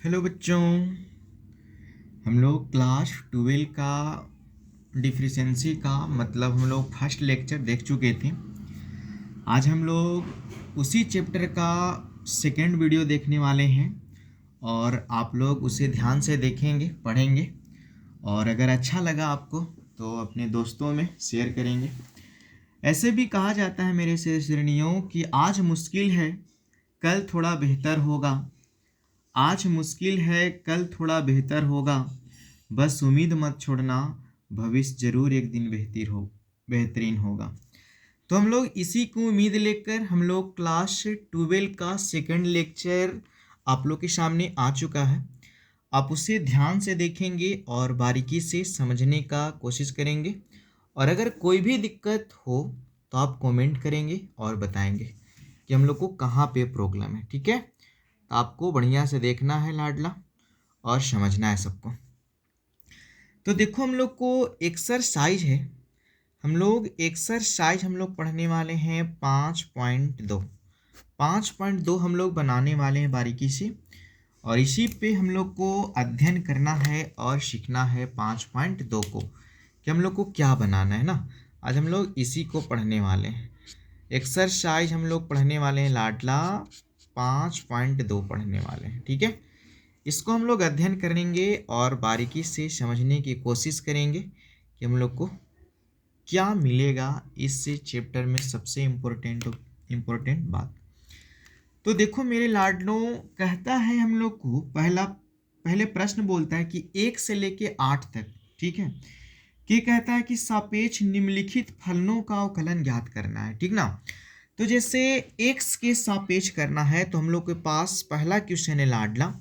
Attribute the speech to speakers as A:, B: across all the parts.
A: Hello बच्चों, हम लोग क्लास 12 का डिफिशिएंसी का मतलब हम लोग फर्स्ट लेक्चर देख चुके थे। आज हम लोग उसी चैप्टर का सेकेंड वीडियो देखने वाले हैं और आप लोग उसे ध्यान से देखेंगे, पढ़ेंगे और अगर अच्छा लगा आपको तो अपने दोस्तों में शेयर करेंगे। ऐसे भी कहा जाता है मेरे से श्रेणियों कि आज मुश्किल है, कल थोड़ा बेहतर होगा। आज मुश्किल है, कल थोड़ा बेहतर होगा। बस उम्मीद मत छोड़ना, भविष्य जरूर एक दिन बेहतरीन होगा। तो हम लोग इसी को उम्मीद लेकर हम लोग क्लास 12 का सेकंड लेक्चर आप लोग के सामने आ चुका है। आप उसे ध्यान से देखेंगे और बारीकी से समझने का कोशिश करेंगे और अगर कोई भी दिक्कत हो तो आप कमेंट करेंगे और बताएंगे कि हम लोग को कहाँ पे प्रॉब्लम है। ठीक है, तो आपको बढ़िया से देखना है लाडला और समझना है सबको। तो देखो, हम लोग को एक्सरसाइज है, हम लोग पढ़ने वाले हैं 5.2। 5.2 हम लोग बनाने वाले हैं बारीकी से और इसी पे हम लोग को अध्ययन करना है और सीखना है 5.2 को कि हम लोग को क्या बनाना है ना। आज हम लोग इसी को पढ़ने वाले हैं। एक्सरसाइज हम लोग पढ़ने वाले हैं लाडला 5.2 पढ़ने वाले हैं। ठीक है, इसको हम लोग अध्ययन करेंगे और बारीकी से समझने की कोशिश करेंगे कि हम लोग को क्या मिलेगा इस चैप्टर में। सबसे इम्पोर्टेंट बात तो देखो मेरे लाडलों, कहता है हम लोग को पहले प्रश्न बोलता है कि 1 से लेके 8 तक। ठीक है, कि कहता है कि सापेक्ष निम्नलिखित फलनों का अवकलन ज्ञात करना है। ठीक ना, तो जैसे x के सापेक्ष करना है तो हम लोग के पास पहला क्वेश्चन है लाडला।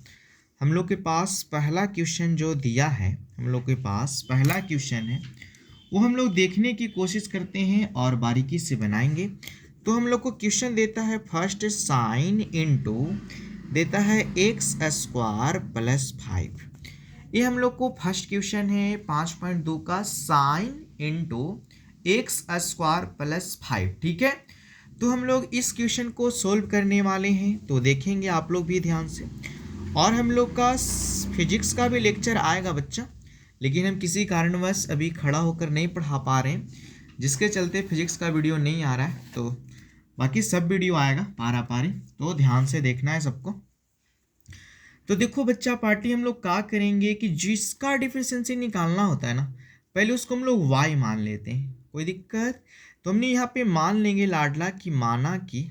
A: हम लोग के पास पहला क्वेश्चन जो दिया है, हम लोग के पास पहला क्वेश्चन है वो हम लोग देखने की कोशिश करते हैं और बारीकी से बनाएंगे। तो हम लोग को क्वेश्चन देता है फर्स्ट साइन इनटू देता है x² + 5। ये हम लोग को फर्स्ट क्वेश्चन है 5.2 का, साइन इनटू x² + 5। ठीक है, तो हम लोग इस क्वेश्चन को सोल्व करने वाले हैं, तो देखेंगे आप लोग भी ध्यान से। और हम लोग का फिजिक्स का भी लेक्चर आएगा बच्चा, लेकिन हम किसी कारणवश अभी खड़ा होकर नहीं पढ़ा पा रहे हैं, जिसके चलते फिजिक्स का वीडियो नहीं आ रहा है। तो बाकी सब वीडियो आएगा पारा पारी, तो ध्यान से देखना है सबको। तो देखो बच्चा पार्टी, हम लोग क्या करेंगे कि जिसका डिफिशिएंसी निकालना होता है ना, पहले उसको हम लोग y मान लेते हैं। कोई दिक्कत? तो हमने यहाँ पे मान लेंगे लाडला कि माना कि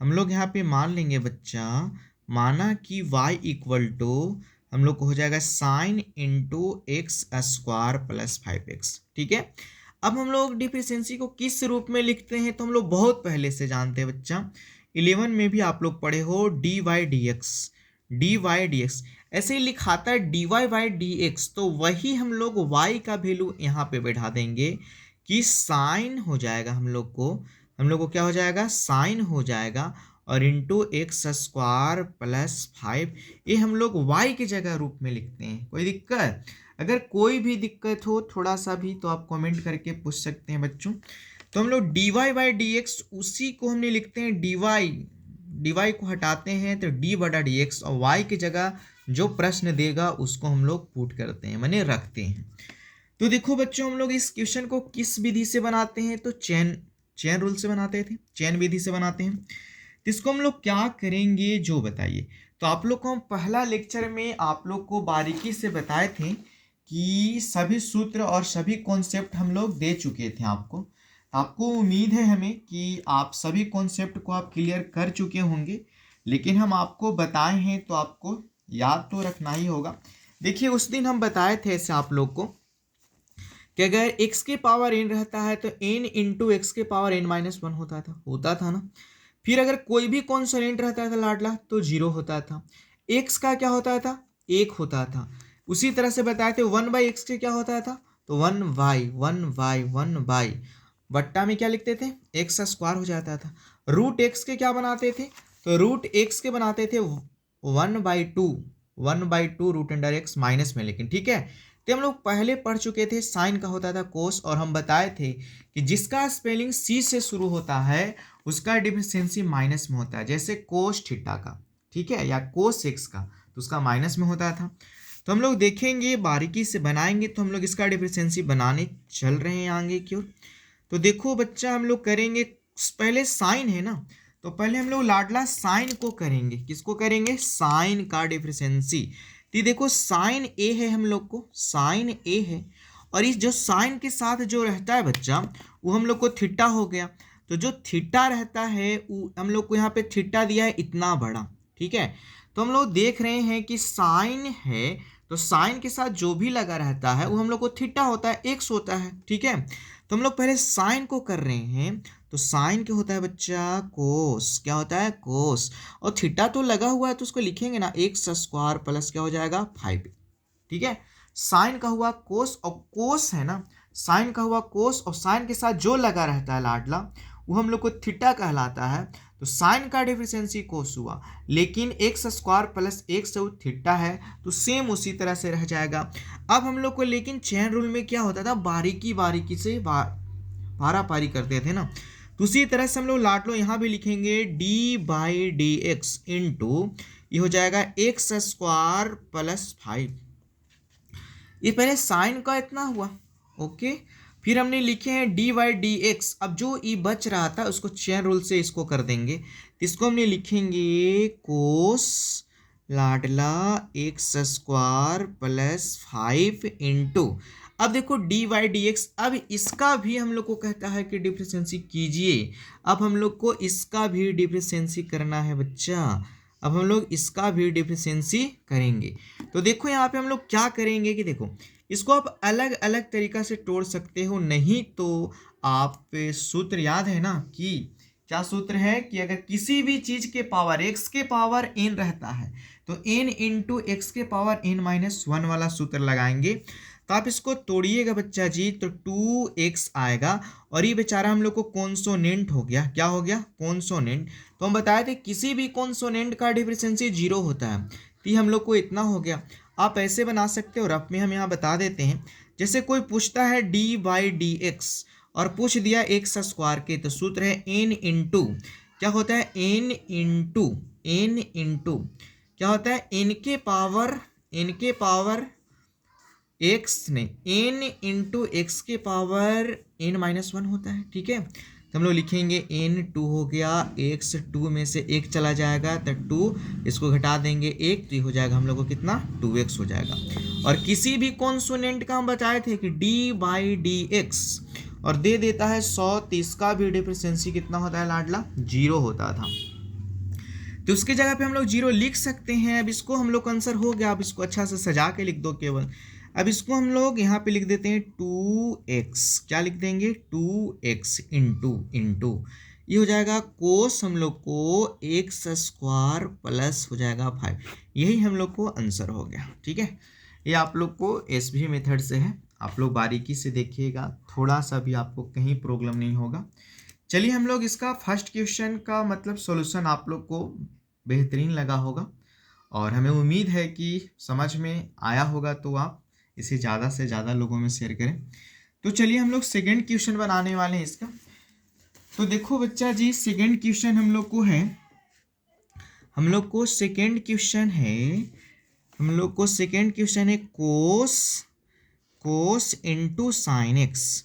A: हम लोग यहाँ पे मान लेंगे बच्चा, माना कि y = हम लोग को हो जाएगा साइन इनटू x² + 5x। ठीक है, अब हम लोग डिफिशिएंसी को किस रूप में लिखते हैं तो हम लोग बहुत पहले से जानते हैं बच्चा, 11 में भी आप लोग पढ़े हो dy/dx ऐसे ही लिखाता है dy/dx। तो वही हम लोग y का वैल्यू यहाँ पे बैठा देंगे कि साइन हो जाएगा हम लोग को क्या हो जाएगा, साइन हो जाएगा और इंटू x² + 5। ये हम लोग y की जगह रूप में लिखते हैं। कोई दिक्कत? अगर कोई भी दिक्कत हो थोड़ा सा भी तो आप कमेंट करके पूछ सकते हैं बच्चों। तो हम लोग dy/dx उसी को हमने लिखते हैं dy को हटाते हैं तो d/dx और y की जगह जो प्रश्न देगा उसको हम लोग पुट करते हैं, माने रखते हैं। तो देखो बच्चों, हम लोग इस क्वेश्चन को किस विधि से बनाते हैं तो चेन रूल से बनाते थे, चेन विधि से बनाते हैं। तो इसको हम लोग क्या करेंगे जो बताइए। तो आप लोग को हम पहला लेक्चर में आप लोग को बारीकी से बताए थे कि सभी सूत्र और सभी कॉन्सेप्ट हम लोग दे चुके थे आपको। आपको उम्मीद है हमें कि आप सभी कॉन्सेप्ट को आप क्लियर कर चुके होंगे, लेकिन हम आपको बताए हैं तो आपको याद तो रखना ही होगा। देखिए, उस दिन हम बताए थे ऐसे आप लोग को कि अगर x के पावर n रहता है तो n इंटू x के पावर n-1 होता था ना। फिर अगर कोई भी कॉन्स्टेंट रहता था लाडला तो 0 होता था। x का क्या होता था, 1 होता था। उसी तरह से बताए थे 1/x के क्या होता था तो 1/1/1/ बट्टा में क्या लिखते थे, x² हो जाता था। रूट x के क्या बनाते थे तो रूट x के बनाते थे 1/2 रूट अंडर x माइनस में। लेकिन ठीक है, तो हम लोग पहले पढ़ चुके थे साइन का होता था कोस, और हम बताए थे कि जिसका स्पेलिंग सी से शुरू होता है उसका डिफिशिएंसी माइनस में होता है, जैसे कोस थीटा का, ठीक है, या कोस एक्स का। तो उसका माइनस में होता था। तो हम लोग देखेंगे बारीकी से बनाएंगे, तो हम लोग इसका डिफरेंशिएंसी बनाने चल रहे हैं आगे की ओर। तो देखो बच्चा, हम लोग करेंगे पहले साइन है ना, तो पहले हम लोग लाडला साइन को करेंगे। किसको करेंगे? साइन का डिफरेंशिएंसी। तो देखो साइन ए है, हम लोग को साइन ए है, और इस जो साइन के साथ जो रहता है बच्चा, वो हम लोग को थीटा हो गया। तो जो थीटा रहता है वो हम लोग को यहाँ पे थीटा दिया है इतना बड़ा, ठीक है। तो हम लोग देख रहे हैं कि साइन है, तो साइन के साथ जो भी लगा रहता है वो हम लोग को थीटा होता है, एक्स होता है, ठीक है। तो हम लोग पहले साइन को कर रहे हैं, तो साइन क्या होता है बच्चा? कोस। क्या होता है? कोस। और थीटा तो लगा हुआ है, तो उसको लिखेंगे ना एक्स स्क्वायर प्लस क्या हो जाएगा? 5, ठीक है। साइन का हुआ कोस, और कोस है ना, साइन का हुआ कोस, और साइन के साथ जो लगा रहता है लाडला, वो हम लोग को थीटा कहलाता है। तो साइन का डिफरेंशिएंसी कोस हुआ, लेकिन x square plus x theta है, तो सेम उसी तरह से रह जाएगा। अब हम लोग को लेकिन चेन रूल में क्या होता था, बारीकी बारीकी से पारा पारी करते थे ना, तो उसी तरह से हम लोग लाडलो यहाँ भी लिखेंगे D by D x into ये हो जाएगा एक्स स्क्वायर प्लस 5। ये पहले साइन का इतना हुआ, ओके। फिर हमने लिखे हैं डी वाई डी एक्स। अब जो ई बच रहा था उसको चेन रूल से इसको कर देंगे, तो इसको हमने लिखेंगे कोस लाडला एक्स स्क्वायर प्लस 5 इंटू, अब देखो डी वाई डी एक्स, अब इसका भी हम लोग को कहता है कि डिफरेंशिएंसी कीजिए। अब हम लोग को इसका भी डिफरेंशिएंसी करना है बच्चा, अब हम लोग इसका भी डिफरेंशिएंसी करेंगे। तो देखो यहाँ पे हम लोग क्या करेंगे कि देखो इसको आप अलग अलग तरीका से तोड़ सकते हो, नहीं तो आप सूत्र याद है ना कि क्या सूत्र है कि अगर किसी भी चीज के पावर x के पावर n रहता है तो n इंटू एक्स के पावर n-1 वाला सूत्र लगाएंगे। तो आप इसको तोड़िएगा बच्चा जी, तो 2x आएगा, और ये बेचारा हम लोग को कॉन्सोनेंट हो गया। क्या हो गया? कॉन्सोनेंट। तो हम बताए थे किसी भी कॉन्सोनेंट का डिफरेंशिएंसी 0 होता है, तो हम लोग को इतना हो गया। आप ऐसे बना सकते हो, रफ में हम यहाँ बता देते हैं। जैसे कोई पूछता है डी बाई डी एक्स और पूछ दिया एक्स स्क्वायर के, तो सूत्र है एन इंटू क्या होता है? एन इंटू क्या होता है? एन के पावर एक्स नहीं, एन इंटू एक्स के पावर n-1 होता है, ठीक है। तो हम लोग लिखेंगे n 2 हो गया, x 2 में से 1 चला जाएगा तो 2, इसको घटा देंगे 1, तो ये हो जाएगा हम लोग को कितना? 2x हो जाएगा। और किसी भी कॉन्सोनेंट का हम बताए थे कि d बाई डी एक्स और दे देता है 100, तो इसका भी डिफरेंशिएंसी कितना होता है लाडला? 0 होता था। तो उसके जगह पे हम लोग 0 लिख सकते हैं। अब इसको हम लोग आंसर हो गया, अब इसको अच्छा से सजा के लिख दो केवल। अब इसको हम लोग यहाँ पे लिख देते हैं 2x, क्या लिख देंगे? 2x इंटू ये हो जाएगा कोस हम लोग को एक्स स्क्वायर प्लस हो जाएगा 5। यही हम लोग को आंसर हो गया, ठीक है। ये आप लोग को एसवी मेथड से है, आप लोग बारीकी से देखिएगा, थोड़ा सा भी आपको कहीं प्रॉब्लम नहीं होगा। चलिए हम लोग इसका फर्स्ट क्वेश्चन का मतलब सॉल्यूशन आप लोग को बेहतरीन लगा होगा, और हमें उम्मीद है कि समझ में आया होगा, तो आप इसे ज़्यादा से ज़्यादा लोगों में शेयर करें। तो चलिए हम लोग सेकंड क्वेश्चन बनाने वाले हैं इसका। तो देखो बच्चा जी, सेकंड क्वेश्चन हम लोग को है, सेकंड क्वेश्चन है कोस इंटू साइन एक्स,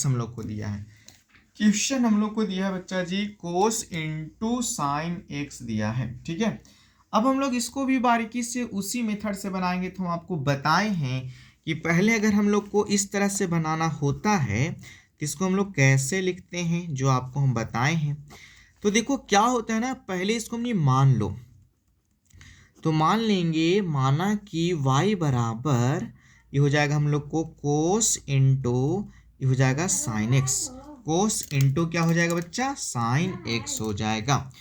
A: हम लोग को दिया है क्वेश्चन, हम लोग को दिया है बच्चा जी कोस इंटू साइन एक्स दिया है, ठीक है। अब हम लोग इसको भी बारीकी से उसी मेथड से बनाएंगे। तो हम आपको बताए हैं कि पहले अगर हम लोग को इस तरह से बनाना होता है तो इसको हम लोग कैसे लिखते हैं, जो आपको हम बताए हैं। तो देखो क्या होता है ना, पहले इसको हमने मान लो, तो मान लेंगे, माना कि y बराबर ये हो जाएगा हम लोग को कोस इंटू ये हो जाएगा साइन एक्स, कोस इंटू क्या हो जाएगा बच्चा? साइन एक्स हो जाएगा।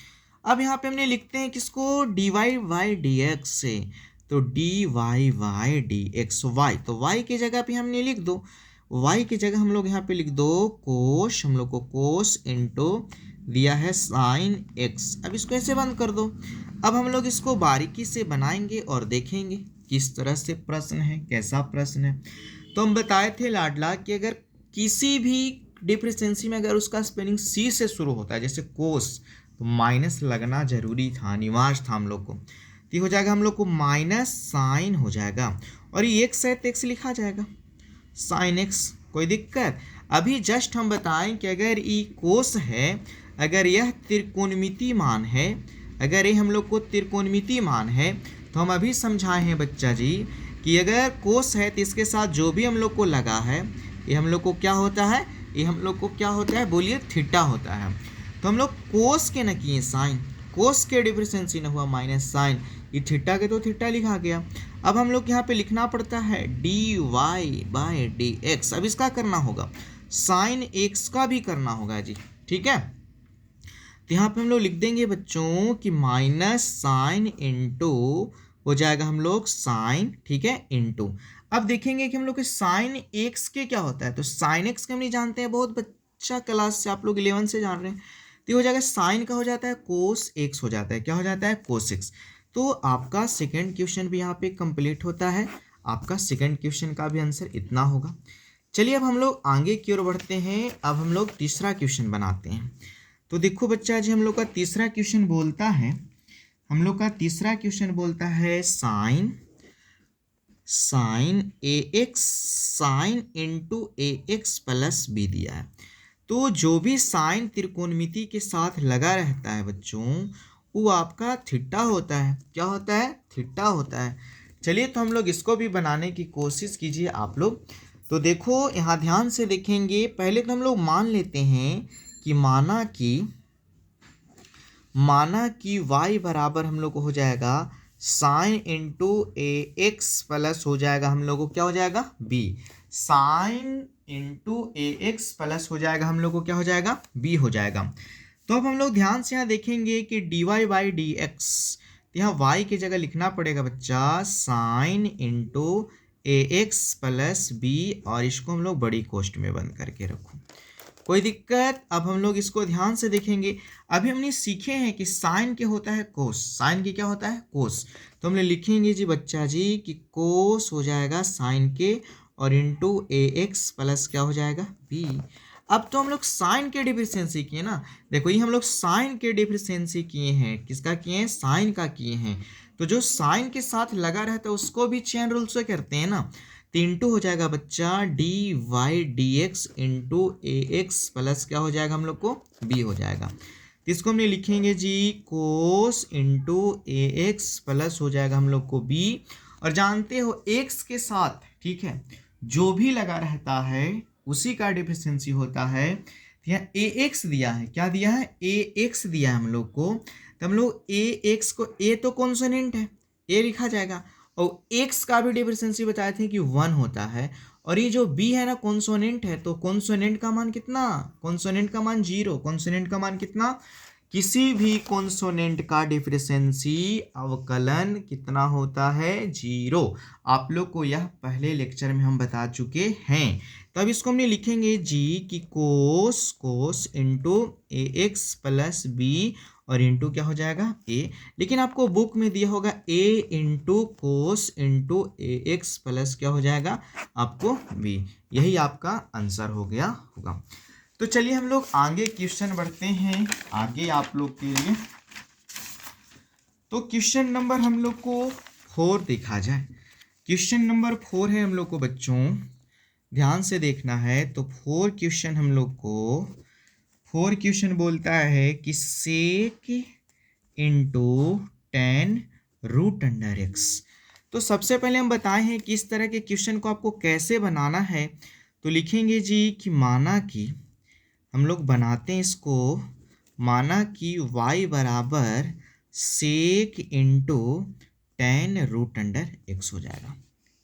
A: अब यहाँ पे हमने लिखते हैं किसको? D Y Y D X से, तो D Y Y D X Y, तो वाई की जगह पे हमने लिख दो, वाई की जगह हम लोग यहाँ पे लिख दो कोश, हम लोग को कोस इंटू दिया है साइन एक्स। अब इसको ऐसे बंद कर दो। अब हम लोग इसको बारीकी से बनाएंगे और देखेंगे किस तरह से प्रश्न है, कैसा प्रश्न है। तो हम बताए थे लाडला कि अगर किसी भी डिफरेंशिएंसी में अगर उसका स्पेलिंग सी से शुरू होता है, जैसे कोस, तो माइनस लगना जरूरी था, अनिवार्य था हम लोग को। तो हो जाएगा हम लोग को माइनस साइन हो जाएगा, और ये एक्स है तो एक्स लिखा जाएगा साइन एक्स, कोई दिक्कत। अभी जस्ट हम बताएं कि अगर ये कोस है, अगर यह त्रिकोणमिति मान है, अगर ये हम लोग को त्रिकोणमिति मान है, तो हम अभी समझाए हैं बच्चा जी कि अगर कोस है तो इसके साथ जो भी हम लोग को लगा है ये हम लोग को क्या होता है, ये हम लोग को क्या होता है, बोलिए थीटा होता है। तो हम लोग कोस के न किए साइन, कोस के डिफरेंसी न हुआ माइनस साइन, ये थीटा के तो थीटा लिखा गया। अब हम लोग यहाँ पे लिखना पड़ता है D Y by D X. अब इसका करना होगा, साइन एक्स का भी करना होगा जी, ठीक है। तो यहाँ पे हम लोग लिख देंगे बच्चों कि माइनस साइन इंटू हो जाएगा हम लोग साइन, ठीक है, इंटू। अब देखेंगे कि हम लोग के साइन एक्स के क्या होता है, तो साइन एक्स के हम नहीं जानते हैं, बहुत बच्चा क्लास से आप लोग 11 से जान रहे हैं। तो हो जाएगा साइन का हो जाता है कोस एक्स हो जाता है, क्या हो जाता है, कोस एक्स। तो आपका सेकेंड क्वेश्चन भी यहाँ पे कंप्लीट होता है, आपका सेकेंड क्वेश्चन का भी आंसर इतना होगा। चलिए अब हम लोग आगे की ओर बढ़ते हैं, अब हम लोग तीसरा क्वेश्चन बनाते हैं। तो देखो बच्चा जी, हम लोग का तीसरा क्वेश्चन बोलता है, हम लोग का तीसरा क्वेश्चन बोलता है sign A x, sine into a x plus B दिया है। तो जो भी साइन त्रिकोणमिति के साथ लगा रहता है बच्चों, वो आपका थीटा होता है, क्या होता है, थीटा होता है। चलिए तो हम लोग इसको भी बनाने की कोशिश कीजिए आप लोग। तो देखो यहाँ ध्यान से देखेंगे, पहले तो हम लोग मान लेते हैं कि माना कि y बराबर हम लोग को हो जाएगा sine into a x plus हो जाएगा हम लोग को क्या हो जाएगा, b। Sine into a x plus हो जाएगा हम लोग को क्या हो जाएगा, b हो जाएगा। तो अब हम लोग ध्यान से यहाँ देखेंगे कि dy बाई डी एक्स, यहाँ y की जगह लिखना पड़ेगा बच्चा sine into a x plus B, और इसको हम लोग बड़ी कोष्ट में बंद करके रखो, कोई दिक्कत। अब हम लोग इसको ध्यान से देखेंगे, अभी हमने सीखे हैं कि साइन के होता है कोस, साइन के क्या होता है, कोस। तो हम लोग लिखेंगे जी बच्चा जी कि कोस हो जाएगा साइन के, और इंटू ए एक्स प्लस क्या हो जाएगा, बी। अब तो हम लोग साइन के डिफरेंसी किए ना, देखो ये हम लोग साइन के डिफरेंसी किए हैं, किसका किए हैं, साइन का किए हैं। तो जो साइन के साथ लगा रहता है उसको भी चेन रूल से करते हैं ना, तो इंटू हो जाएगा बच्चा d y D x into a x plus क्या हो जाएगा हम लोग को, बी हो जाएगा। तो इसको हम लिखेंगे जी कोस इंटू ए एक्स प्लस हो जाएगा हम लोग को बी। और जानते हो एक्स के साथ, ठीक है, जो भी लगा रहता है उसी का डिफरेंसी होता है। तो यहाँ ए एक्स दिया है, क्या दिया है, ए एक्स दिया है हम लोग को। तो हम लोग ए एक्स को, ए तो कॉन्सोनेंट है, ए लिखा जाएगा, और एक्स का भी डिफरेंसी बताए थे कि 1 होता है, और ये जो बी है ना कॉन्सोनेंट है, तो कॉन्सोनेंट का मान कितना, कॉन्सोनेंट का मान 0, कॉन्सोनेंट का मान कितना, किसी भी कॉन्सोनेंट का डिफरेंसी अवकलन कितना होता है, 0। आप लोग को यह पहले लेक्चर में हम बता चुके हैं। तो अब इसको हमने लिखेंगे जी कि कोस into a x plus B, और इंटू क्या हो जाएगा, ए। लेकिन आपको बुक में दिया होगा ए into cos into a x plus क्या हो जाएगा आपको, बी। यही आपका आंसर हो गया होगा। तो चलिए हम लोग आगे क्वेश्चन बढ़ते हैं आगे आप लोग के लिए। तो क्वेश्चन नंबर हम लोग को 4 देखा जाए। क्वेश्चन नंबर 4 है हम लोग को बच्चों, ध्यान से देखना है। तो 4 क्वेश्चन हम लोग को, 4 क्वेश्चन बोलता है कि सेक इंटू 10 रूट अंडर एक्स। तो सबसे पहले हम बताए हैं कि इस तरह के क्वेश्चन को आपको कैसे बनाना है। तो लिखेंगे जी कि माना कि हम लोग बनाते हैं इसको, माना कि y बराबर sec into 10 root under x हो जाएगा,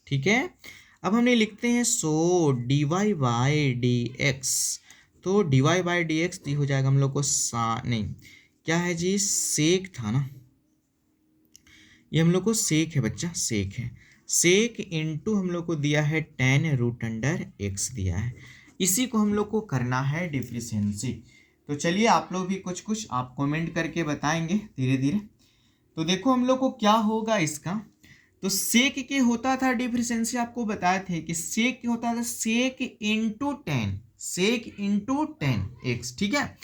A: ठीक है। अब हमने लिखते हैं so d Y by D x. तो D Y by D x हो जाएगा हम लोग को नहीं क्या है जी, सेक था ना, ये हम लोग को सेक है बच्चा, सेक है। सेक इंटू हम लोग को दिया है 10 रूट अंडर एक्स दिया है, इसी को हम लोग को करना है डिफरेंसी। तो चलिए आप लोग भी कुछ कुछ आप कमेंट करके बताएंगे धीरे धीरे। तो देखो हम लोग को क्या होगा इसका। तो सेक के होता था डिफरेंसी, आपको बताए थे कि सेक होता था सेक इंटू 10, सेक इंटू 10 एक्स, ठीक है।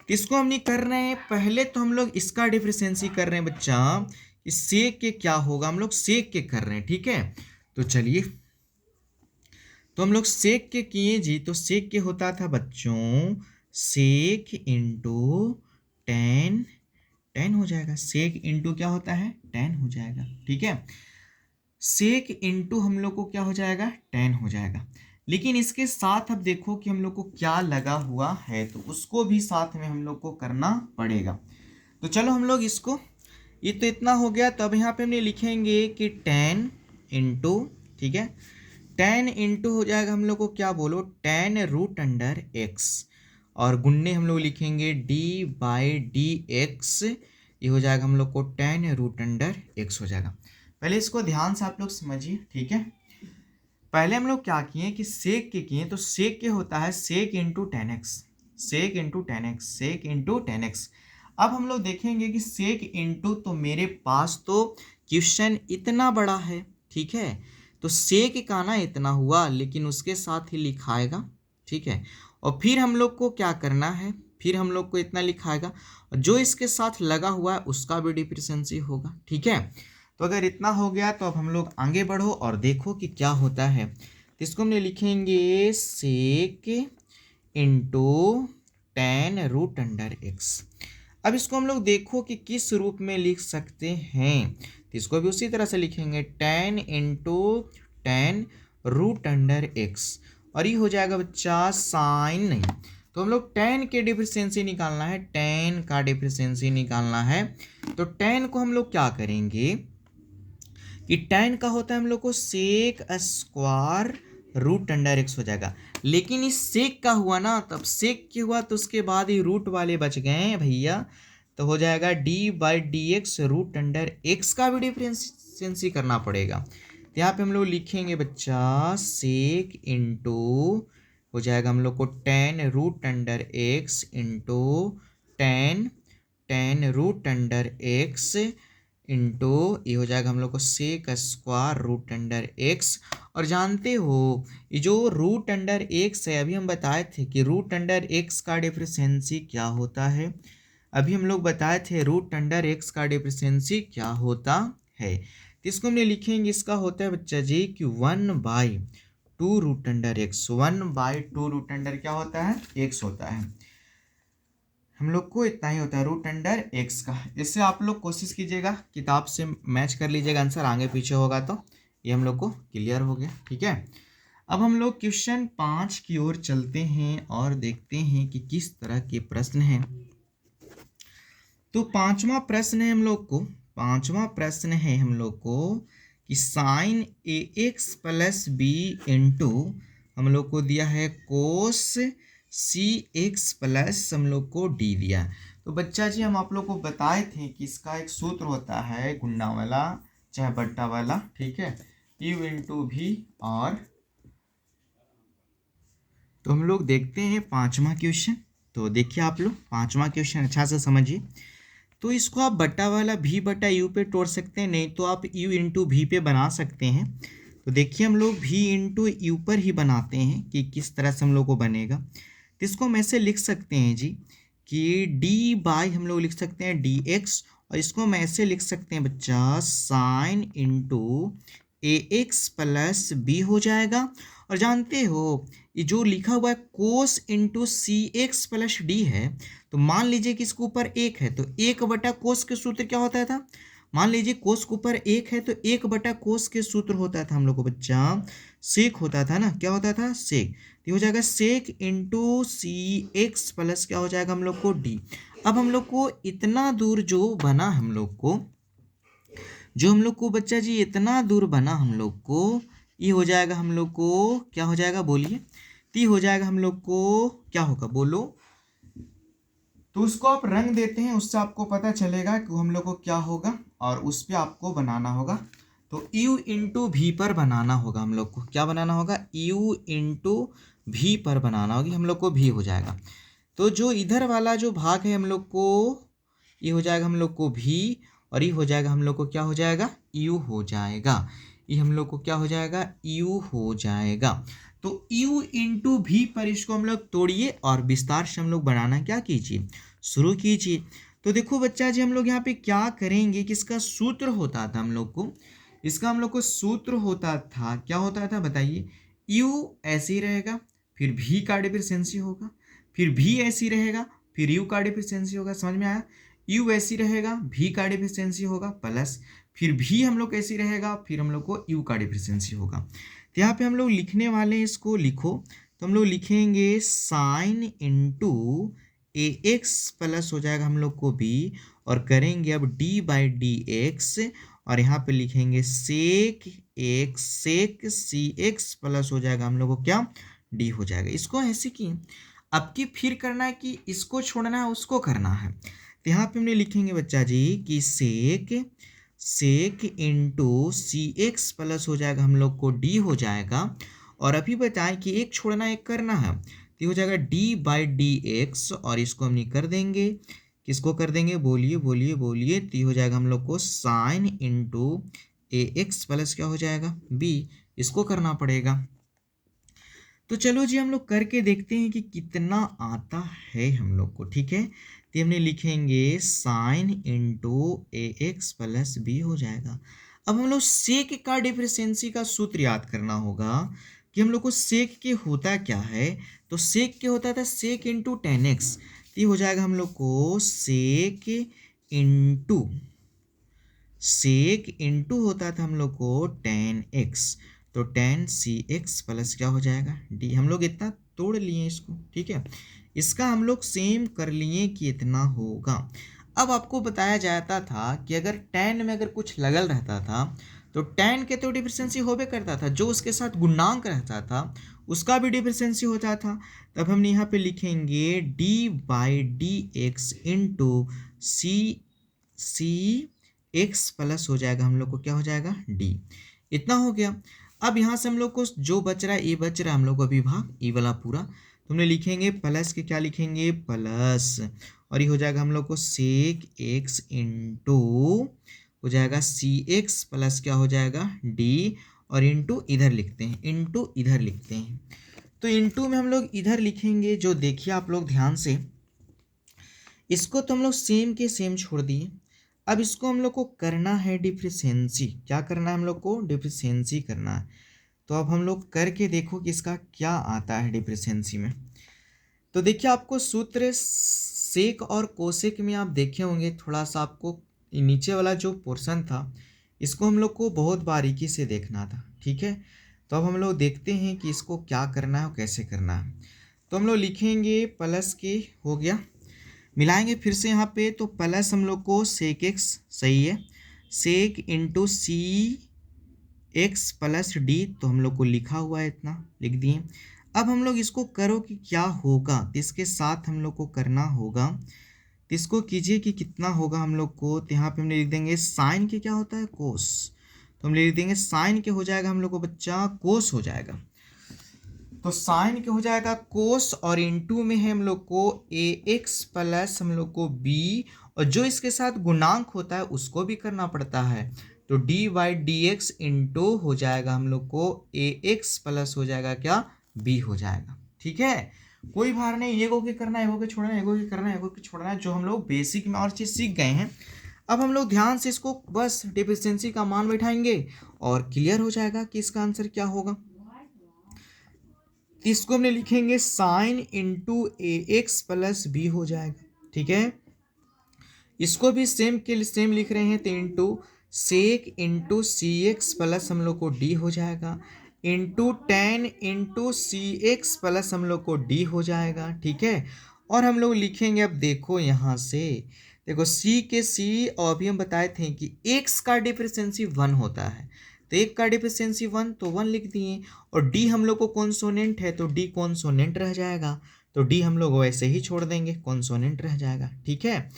A: इसको हम नहीं कर रहे हैं, पहले तो हम लोग इसका डिफरेंसी कर रहे हैं बच्चा कि सेक के क्या होगा, हम लोग सेक के कर रहे हैं, ठीक है। तो चलिए, तो हम लोग सेक के किए जी, तो सेक के होता था बच्चों सेक इंटू टेन, टेन हो जाएगा। सेक इंटू क्या होता है, टेन हो जाएगा, ठीक है। सेक इंटू हम लोग को क्या हो जाएगा, टेन हो जाएगा। लेकिन इसके साथ अब देखो कि हम लोग को क्या लगा हुआ है, तो उसको भी साथ में हम लोग को करना पड़ेगा। तो चलो हम लोग इसको, ये तो इतना हो गया। तो अब यहाँ पे हमने लिखेंगे कि टेन इंटू, ठीक है, टेन इंटू हो जाएगा हम लोग को क्या बोलो, टेन रूट अंडर एक्स, और गुन्ने हम लोग लिखेंगे डी बाई डी एक्स, ये हो जाएगा हम लोग को टेन रूट अंडर एक्स हो जाएगा। पहले इसको ध्यान से आप लोग समझिए, ठीक है। पहले हम लोग क्या किए कि सेक के किए, तो सेक के होता है सेक इंटू टेन एक्स, सेक इंटू टेन एक्स, सेक इंटू टेन एक्स। अब हम लोग देखेंगे कि सेक इंटू, तो मेरे पास तो क्वेश्चन इतना बड़ा है, ठीक है, तो सेक का ना इतना हुआ, लेकिन उसके साथ ही लिखाएगा, ठीक है। और फिर हम लोग को क्या करना है, फिर हम लोग को इतना लिखाएगा, और जो इसके साथ लगा हुआ है उसका भी डिफिशिएंसी होगा, ठीक है। तो अगर इतना हो गया तो अब हम लोग आगे बढ़ो और देखो कि क्या होता है। तो इसको हमने लिखेंगे sec into ten root under x. अब इसको हम लोग देखो कि किस रूप में लिख सकते हैं, तो इसको भी उसी तरह से लिखेंगे ten into ten root under X, और ये हो जाएगा बच्चा साइन, नहीं तो हम लोग टेन के डिफिशिएंसी निकालना है, टेन का डिफिशिएंसी निकालना है। तो टेन को हम लोग क्या करेंगे कि टेन का होता है हम लोग को sec square root under x हो जाएगा। लेकिन इस सेक का हुआ ना, तब सेक के हुआ तो उसके बाद ही रूट वाले बच गए हैं भैया, तो हो जाएगा D by D X root under X का भी डिफरेंशिएंसी करना पड़ेगा। तो यहाँ पे हम लोग लिखेंगे बच्चा सेक इंटू हो जाएगा हम लोग को ten root under X into ten, ten root under X into ये हो जाएगा हम लोग को sec square root under X. और जानते हो ये जो रूट अंडर एक्स है, अभी हम बताए थे कि रूट अंडर एक्स का डिफरेंशिएंसी क्या होता है, अभी हम लोग बताए थे रूट अंडर एक्स का डिफरेंशिएंसी क्या होता है। तो इसको हमने लिखेंगे, इसका होता है बच्चा जी कि one by two root under X, one by two root under क्या होता है, एक्स होता है। हम लोग को इतना ही होता है रूट अंडर एक्स का। इससे आप लोग कोशिश कीजिएगा किताब से मैच कर लीजिएगा, आंसर आगे पीछे होगा तो ये हम लोग को क्लियर हो गया, ठीक है। अब हम लोग क्वेश्चन 5 की ओर चलते हैं और देखते हैं कि किस तरह के प्रश्न हैं। तो पांचवा प्रश्न है हम लोग को, पांचवा प्रश्न है हम लोग को कि साइन ए एक्स प्लस बी इंटू हम लोग को दिया है कोस सी एक्स प्लस हम लोग को डी दिया। तो बच्चा जी हम आप लोग को बताए थे कि इसका एक सूत्र होता है गुणा वाला चाहे बट्टा वाला, ठीक है, यू इंटू भी। और तो हम लोग देखते हैं पांचवा क्वेश्चन। तो देखिए आप लोग पांचवा क्वेश्चन अच्छा से समझिए। तो इसको आप बट्टा वाला भी बटा यू पे तोड़ सकते हैं, नहीं तो आप यू इंटू भी पे बना सकते हैं। तो देखिए हम लोग भी इंटू यू पर ही बनाते हैं कि किस तरह से हम लोग को बनेगा। तो इसको हम ऐसे लिख सकते हैं जी कि डी बाई हम लोग लिख सकते हैं डी एक्स, और इसको हम ऐसे लिख सकते हैं बच्चा sine into a x plus B हो जाएगा। और जानते हो ये जो लिखा हुआ है कोस into C X plus D है, तो मान लीजिए कि इसके ऊपर एक है तो एक बटा कोस के सूत्र क्या होता था, मान लीजिए कोस के ऊपर एक है तो एक बटा कोस के सूत्र होता था हम लोग को बच्चा सेक होता था ना, क्या होता था सेक। तो हो जाएगा सेक इंटू सी एक्स प्लस क्या हो जाएगा हम लोग को डी। अब हम लोग को इतना दूर जो बना हम लोग को, जो हम लोग को बच्चा जी इतना दूर बना हम लोग को, ये हो जाएगा हम लोग को क्या हो जाएगा बोलिए, तो हो जाएगा हम लोग को क्या होगा बोलो। तो उसको आप रंग देते हैं, उससे आपको पता चलेगा कि हम लोग को क्या होगा, और उस पर आपको बनाना होगा। तो u इंटू भी पर बनाना होगा हम लोग को, क्या बनाना होगा, u इंटू भी पर बनाना होगी, हम लोग को भी हो जाएगा। तो जो इधर वाला जो भाग है हम लोग को ये हो जाएगा हम लोग को भी, और ये हो जाएगा हम लोग को क्या हो जाएगा u हो जाएगा, ये हम लोग को क्या हो जाएगा u हो जाएगा। तो u इंटू भी पर इसको हम लोग तोड़िए और विस्तार से हम लोग बनाना क्या कीजिए शुरू कीजिए। तो देखो बच्चा जी, हम लोग यहाँ पे क्या करेंगे कि इसका सूत्र होता था हम लोग को, इसका हम लोग को सूत्र होता था, क्या होता था बताइए। यू ऐसे ही रहेगा, फिर भी का डिफिशिएंसी होगा, फिर भी ऐसे ही रहेगा, फिर यू का डिफिशिएंसी होगा। समझ में आया। यू ऐसी रहेगा, भी का डिफिशिएंसी होगा, प्लस फिर भी हम लोग ऐसी रहेगा, फिर हम लोग को यू का डिफिशिएंसी होगा। तो यहाँ पे हम लोग लिखने वाले हैं, इसको लिखो। तो हम लोग लिखेंगे sine into a x plus हो जाएगा हम लोग को बी, और करेंगे अब डी बाई डी एक्स, और यहाँ पे लिखेंगे सेक एक्स सेक सी एक्स प्लस हो जाएगा हम लोग को क्या, डी हो जाएगा। इसको ऐसे की अब की फिर करना है कि इसको छोड़ना है उसको करना है। तो यहाँ पे हमने लिखेंगे बच्चा जी कि सेक इंटू सी एक्स प्लस हो जाएगा हम लोग को डी हो जाएगा, और अभी बताएं कि एक छोड़ना एक करना है, तो हो जाएगा डी बाई डी एक्स, और इसको हम नहीं कर देंगे, किसको कर देंगे, बोलिए बोलिए बोलिए। तो हो जाएगा हम लोग को sine into a x plus क्या हो जाएगा बी, इसको करना पड़ेगा। तो चलो जी हम लोग करके देखते हैं कि कितना आता है हम लोग को। ठीक है, तो हमने लिखेंगे sine into a x plus B हो जाएगा। अब हम लोग सेक का डिफरेंशिएंसी का सूत्र याद करना होगा कि हम लोग को सेक के होता क्या है। तो सेक के होता था सेक इंटू टेन एक्स, तो हो जाएगा हम लोग को सेक इंटू होता था हम लोग को टेन एक्स, तो टेन सी एक्स प्लस क्या हो जाएगा डी। हम लोग इतना तोड़ लिए इसको। ठीक है, इसका हम लोग सेम कर लिए कि इतना होगा। अब आपको बताया जाता था कि अगर टेन में अगर कुछ लगल रहता था तो टेन के तो डिफिशिएंसी होबे करता था, जो उसके साथ गुणांक रहता था उसका भी डिफिशिएंसी होता था। तब हम यहाँ पे लिखेंगे D by D x into C X plus हो जाएगा हम लोग को क्या हो जाएगा डी। इतना हो गया। अब यहाँ से हम लोग को जो बच रहा है ए बच रहा है हम लोग को अभिभाग ई वाला पूरा, तो हमने लिखेंगे प्लस के क्या लिखेंगे प्लस, और ये हो जाएगा हम लोग को सेक एक्स इंटू हो जाएगा सी एक्स प्लस क्या हो जाएगा डी, और इंटू इधर लिखते हैं, इंटू इधर लिखते हैं। तो इंटू में हम लोग इधर लिखेंगे, जो देखिए आप लोग ध्यान से, इसको तो हम लोग सेम के सेम छोड़ दिए। अब इसको हम लोग को करना है डिफिशिएंसी, क्या करना है हम लोग को डिफिशिएंसी करना है। तो अब हम लोग करके देखो कि इसका क्या आता है डिफिशिएंसी में। तो देखिए आपको सूत्र सेक और कोसेक में आप देखे होंगे, थोड़ा सा आपको नीचे वाला जो पोर्शन था इसको हम लोग को बहुत बारीकी से देखना था। ठीक है, तो अब हम लोग देखते हैं कि इसको क्या करना है और कैसे करना है। तो हम लोग लिखेंगे प्लस के हो गया, मिलाएंगे फिर से यहाँ पे, तो प्लस हम लोग को सेक एक्स सही है, सेक into C X plus D, तो हम लोग को लिखा हुआ है इतना लिख दिए। अब हम लोग इसको करो कि क्या होगा, तो इसके साथ हम लोग को करना होगा, तो इसको कीजिए कि कितना होगा हम लोग को। तो यहाँ पे हम लिख देंगे साइन के क्या होता है कोस, तो हम लिख देंगे साइन के हो जाएगा हम लोग को बच्चा कोस हो जाएगा। तो साइन के हो जाएगा कोस, और इंटू में है हम लोग को ए एक्स प्लस हम लोग को बी, और जो इसके साथ गुणांक होता है उसको भी करना पड़ता है, तो D by D x into हो जाएगा हम लोग को ए एक्स प्लस हो जाएगा क्या बी हो जाएगा। ठीक है, कोई भार नहीं, एगो के करना है एगो के छोड़ना है, एगो के करना है एगो के छोड़ना है, जो हम लोग बेसिक में और चीज़ सीख गए हैं। अब हम लोग ध्यान से इसको बस डिफिशिएंसी का मान बैठाएंगे और क्लियर हो जाएगा कि इसका आंसर क्या होगा। इसको हमने लिखेंगे sine into a x plus B हो जाएगा। ठीक है, इसको भी सेम के सेम लिख रहे हैं, तो into sec into C X plus हम लोग को डी हो जाएगा, into ten into C X plus हम लोग को डी हो जाएगा। ठीक है, और हम लोग लिखेंगे, अब देखो यहाँ से देखो सी के सी, और अभी हम बताए थे कि एक्स का डिफिशिएंसी 1 होता है, तो एक का डिफिशिएंसी 1 तो 1 लिख दिए, और डी हम लोग को कॉन्सोनेंट है तो डी कॉन्सोनेंट रह जाएगा, तो डी हम लोग वैसे ही छोड़ देंगे, कॉन्सोनेंट रह जाएगा। ठीक है,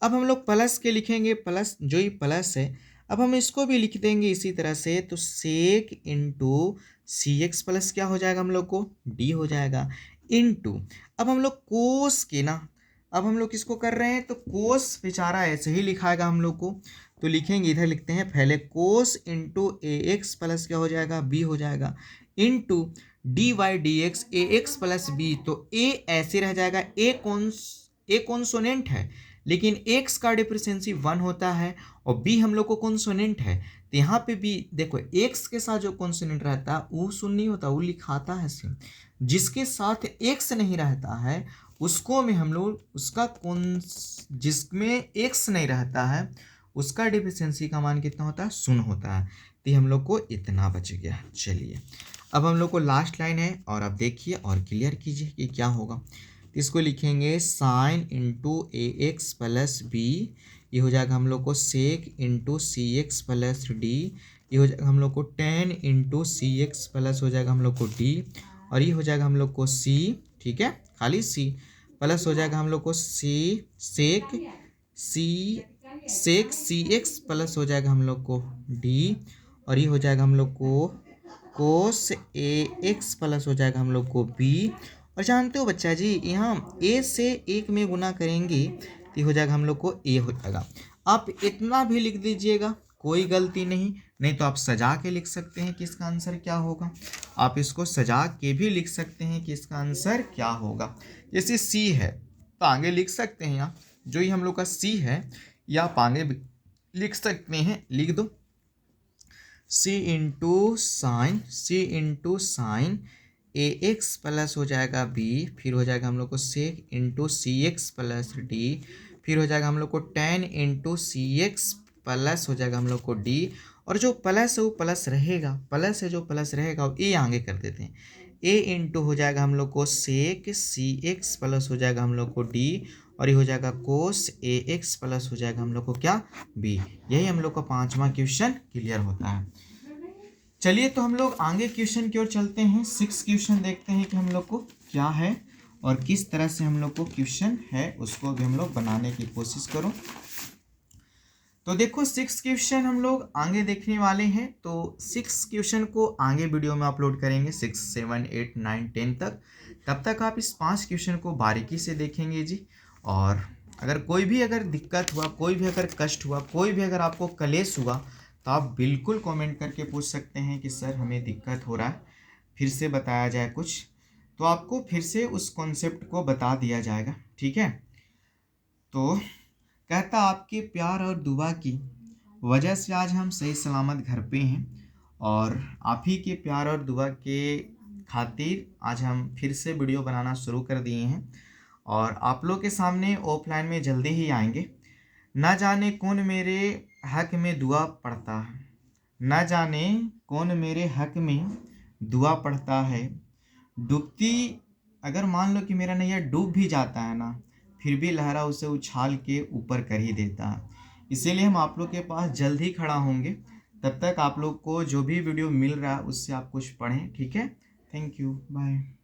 A: अब हम लोग प्लस के लिखेंगे, प्लस जो ही प्लस है, अब हम इसको भी लिख देंगे इसी तरह से, तो सेक इंटू सी एक्स प्लस क्या हो जाएगा हम लोग को डी हो जाएगा, इंटू अब हम लोग कोस के ना, अब हम लोग किसको कर रहे हैं, तो कोस बेचारा ऐसे ही लिखाएगा हम लोग को, तो लिखेंगे इधर लिखते हैं पहले cos into a x plus क्या हो जाएगा बी हो जाएगा, into d y D x a x plus b, तो ए ऐसे रह जाएगा, ए कॉन्सोनेंट है लेकिन x का डिफरेंसी 1 होता है और b हम लोग को कॉन्सोनेंट है, तो यहाँ पे भी देखो x के साथ जो कॉन्सोनेंट रहता है वो शून्य नहीं होता, वो लिखाता है सेम। जिसके साथ x नहीं रहता है उसको में हम लोग उसका कौन जिसमें x नहीं रहता है उसका डिफिशिएंसी का मान कितना होता है, 0 होता है। तो हम लोग को इतना बच गया। चलिए अब हम लोग को लास्ट लाइन है और अब देखिए और क्लियर कीजिए कि क्या होगा। तो इसको लिखेंगे sine into a x plus B, ये हो जाएगा हम लोग को सेक into C X plus D, ये हो जाएगा हम लोग को ten into C X plus हो जाएगा हम लोग को डी, और ये हो जाएगा हम लोग को सी, ठीक है, खाली सी प्लस हो जाएगा हम लोग को सी सेक सी एक्स प्लस हो जाएगा हम लोग को डी, और ये हो जाएगा हम लोग को कोस ए एक्स प्लस हो जाएगा हम लोग को बी। और जानते हो बच्चा जी यहाँ ए से एक में गुना करेंगे तो हो जाएगा हम लोग को ए हो जाएगा। आप इतना भी लिख दीजिएगा, कोई गलती नहीं तो आप सजा के लिख सकते हैं कि इसका आंसर क्या होगा। आप इसको सजा के भी लिख सकते हैं कि इसका आंसर क्या होगा। जैसे सी है तो आगे लिख सकते हैं आप, जो ये हम लोग का सी है या आप आगे लिख सकते हैं, लिख दो सी इंटू साइन ए एक्स प्लस हो जाएगा बी, फिर हो जाएगा हम लोग को सेक into C X plus D, फिर हो जाएगा हम लोग को ten into C X plus हो जाएगा हम लोग को डी, और जो प्लस है वो प्लस रहेगा, प्लस है जो प्लस रहेगा वो ए आगे कर देते हैं, ए इंटू हो जाएगा हम लोग को सेक सी एक्स प्लस हो जाएगा हम लोग को डी, और ये हो जाएगा कोस ए एक्स प्लस हो जाएगा हम लोग को क्या, बी। यही हम लोग का 5वां क्वेश्चन क्लियर होता है। चलिए तो हम लोग आगे क्वेश्चन की ओर चलते हैं। 6 क्वेश्चन देखते हैं कि हम लोग को क्या है और किस तरह से हम लोग को क्वेश्चन है उसको भी हम लोग बनाने की कोशिश करो। तो देखो 6 क्वेश्चन हम लोग आगे देखने वाले हैं, तो 6 क्वेश्चन को आगे वीडियो में अपलोड करेंगे 6, 7, 8, 9, 10 तक। तब तक आप इस 5 क्वेश्चन को बारीकी से देखेंगे जी। और अगर कोई भी अगर दिक्कत हुआ, कोई भी अगर कष्ट हुआ, कोई भी अगर आपको कलेश हुआ तो आप बिल्कुल कमेंट करके पूछ सकते हैं कि सर हमें दिक्कत हो रहा है, फिर से बताया जाए कुछ, तो आपको फिर से उस कॉन्सेप्ट को बता दिया जाएगा, ठीक है। तो कहता आपके प्यार और दुआ की वजह से आज हम सही सलामत घर पे हैं, और आप ही के प्यार और दुआ के खातिर आज हम फिर से वीडियो बनाना शुरू कर दिए हैं, और आप लोग के सामने ऑफलाइन में जल्दी ही आएंगे। ना जाने कौन मेरे हक में दुआ पढ़ता है, ना जाने कौन मेरे हक में दुआ पढ़ता है, डूबती अगर मान लो कि मेरा नैया डूब भी जाता है ना, फिर भी लहरा उसे उछाल के ऊपर कर ही देता है। इसीलिए हम आप लोग के पास जल्द ही खड़ा होंगे। तब तक आप लोग को जो भी वीडियो मिल रहा है उससे आप कुछ पढ़ें, ठीक है। Thank you, bye.